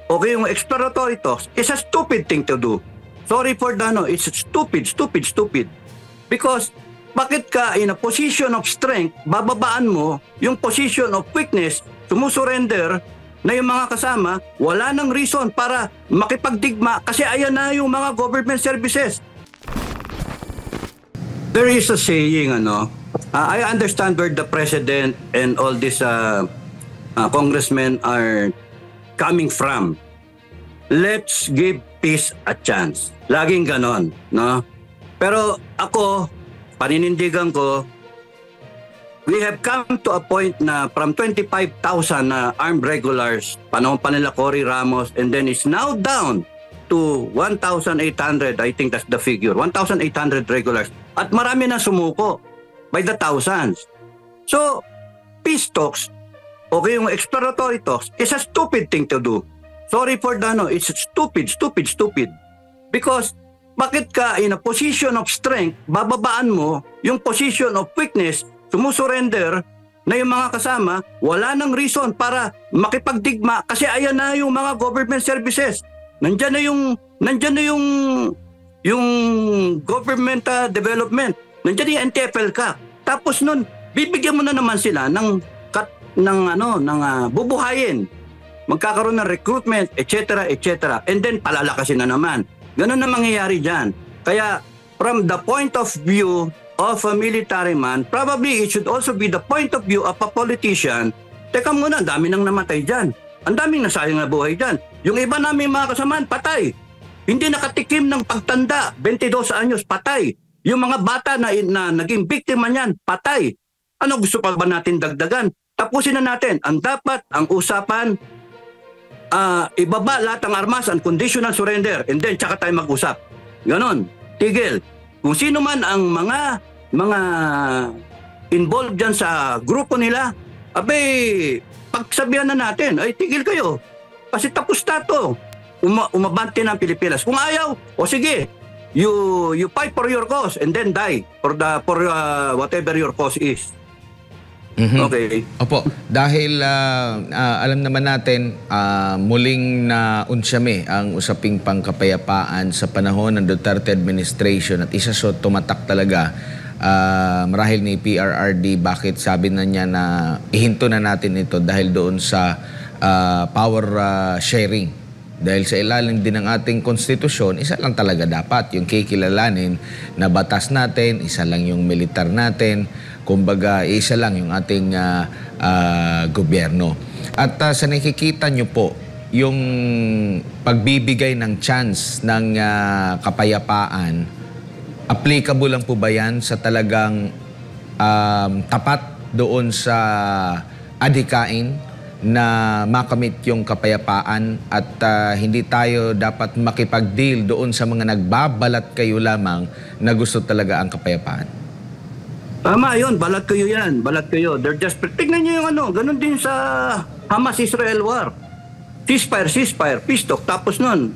okay, yung exploratory talks is a stupid thing to do. Sorry for the it's stupid. Because bakit ka in a position of strength, bababaan mo yung position of weakness, sumusurrender na yung mga kasama, wala nang reason para makipagdigma kasi ayan na yung mga government services. There is a saying, I understand where the president and all these congressmen are coming from. Let's give peace a chance. Laging ganon, no? Pero ako, paninindigan ko, we have come to a point na from 25,000 na armed regulars, panahon pa nila Cory Ramos, and then it's now down to 1,800, I think that's the figure, 1,800 regulars. At marami na sumuko by the thousands. So, peace talks, okay, yung exploratory talks, is a stupid thing to do. Sorry for the it's stupid. Because bakit ka in a position of strength, bababaan mo yung position of weakness, sumusurrender na yung mga kasama, wala nang reason para makipagdigma kasi ayan na yung mga government services. Nandiyan na yung government development. Nandiyan yung NTFL ka. Tapos nun, bibigyan mo na naman sila ng bubuhayin. Magkakaroon ng recruitment, etc. And then palalakasin na naman. Ganun na mangyayari dyan. Kaya from the point of view of a military man, probably it should also be the point of view of a politician. Teka muna, ang dami nang namatay dyan. Ang daming nasayang na buhay dyan. Yung iba namin mga kasamaan, patay. Hindi nakatikim ng pagtanda, 22 anyos, patay. Yung mga bata na naging biktima niyan, patay. Ano gusto pa ba natin dagdagan? Tapusin na natin. Ang dapat, ang usapan, ibaba lahat ng armas, unconditional surrender, and then tsaka tayo mag-usap. Ganon. Tigil. Kung sino man ang mga involved dyan sa grupo nila, pagsabihan na natin, ay tigil kayo. Kasi tapos na to. Umabante ng Pilipinas. Kung ayaw, o sige, you fight for your cause and then die for whatever your cause is. Mm-hmm. Okay. Opo, dahil alam naman natin, muling naunsyami ang usaping pangkapayapaan sa panahon ng Duterte administration at isa sa tumatak talaga marahil ni PRRD, bakit sabi na niya na ihinto na natin ito dahil doon sa power sharing. Dahil sa ilalim din ng ating konstitusyon, isa lang talaga dapat yung kikilalanin na batas natin, isa lang yung militar natin, kumbaga isa lang yung ating gobyerno. At sa nakikita nyo po, yung pagbibigay ng chance ng kapayapaan, applicable lang po ba yan sa talagang tapat doon sa adhikain na makamit yung kapayapaan at hindi tayo dapat makipag-deal doon sa mga nagbabalat kayo lamang na gusto talaga ang kapayapaan? Tama yun, balat kayo yan, balat kayo. They're just, tignan nyo yung ganun din sa Hamas-Israel war. Ceasefire, peace talk. Tapos nun,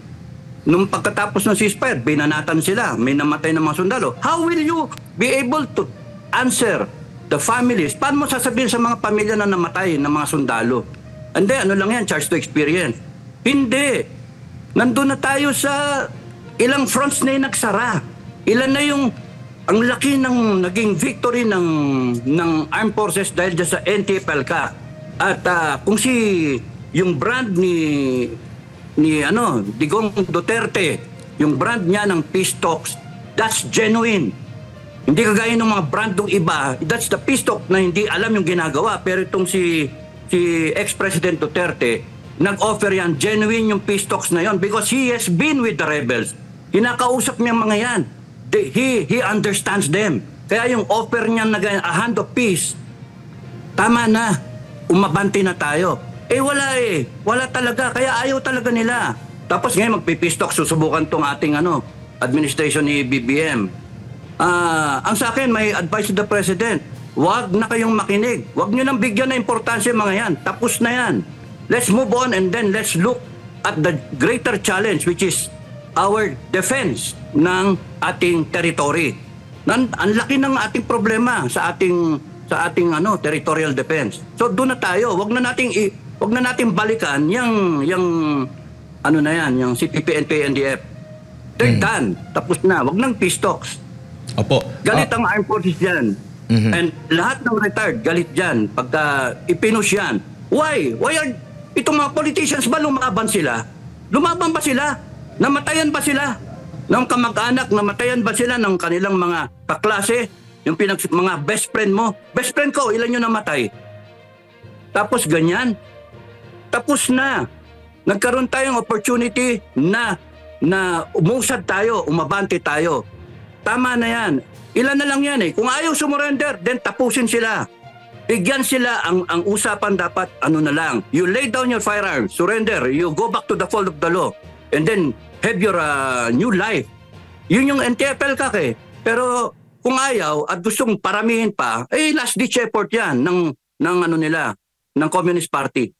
nung pagkatapos ng ceasefire, binanatan sila, may namatay ng mga sundalo. How will you be able to answer the families? Paano mo sasabihin sa mga pamilya na namatay ng mga sundalo? Hindi, ano lang yan, charge to experience. Hindi. Nandun na tayo sa ilang fronts na yung nagsara. Ilan na yung ang laki ng naging victory ng armed forces dahil dyan sa NTFL ka. At kung yung brand ni Digong Duterte, yung brand niya ng peace talks, that's genuine. Hindi kagaya ng mga brand ng iba, that's the peace talk na hindi alam yung ginagawa. Pero itong si ex-President Duterte, nag-offer yan, genuine yung peace talks na yon because he has been with the rebels. Kinakausap niya mga yan. He understands them. Kaya yung offer niya na a hand of peace, tama na, umabante na tayo. Wala talaga, kaya ayaw talaga nila. Tapos ngayon magpipeace talk, susubukan tong ating administration ni BBM. Ang sa akin, may advice to the President, wag na kayong makinig. Wag nyo nang bigyan na importansya mga yan. Tapos na yan. Let's move on and then let's look at the greater challenge which is our defense ng ating territory. Ang laki ng ating problema sa ating territorial defense. So doon na tayo. Wag na nating balikan yung ano na yan, yung CPP, NPA, NDF. They're done. Tapos na. Wag nang peace talks. Opo. Galit ang armed forces dyan. And lahat ng retired, galit dyan. Pagka ipinus yan. Why? Why are itong mga politicians ba lumaban sila? Lumaban ba sila? Namatayan ba sila? Ng kamag-anak, namatayan ba sila ng kanilang mga kaklase? Yung mga best friend mo? Best friend ko, ilan yung namatay? Tapos ganyan. Tapos na. Nagkaroon tayong opportunity na umusad tayo, umabante tayo. Tama na yan. Ilan na lang yan eh. Kung ayaw sumurrender, then tapusin sila. Bigyan sila ang usapan dapat ano na lang. You lay down your firearms, surrender, you go back to the fold of the law, and then have your new life. Yun yung NTFL ka eh. Pero kung ayaw at gustong paramihin pa, last ditch effort yan ng ano nila, ng Communist Party.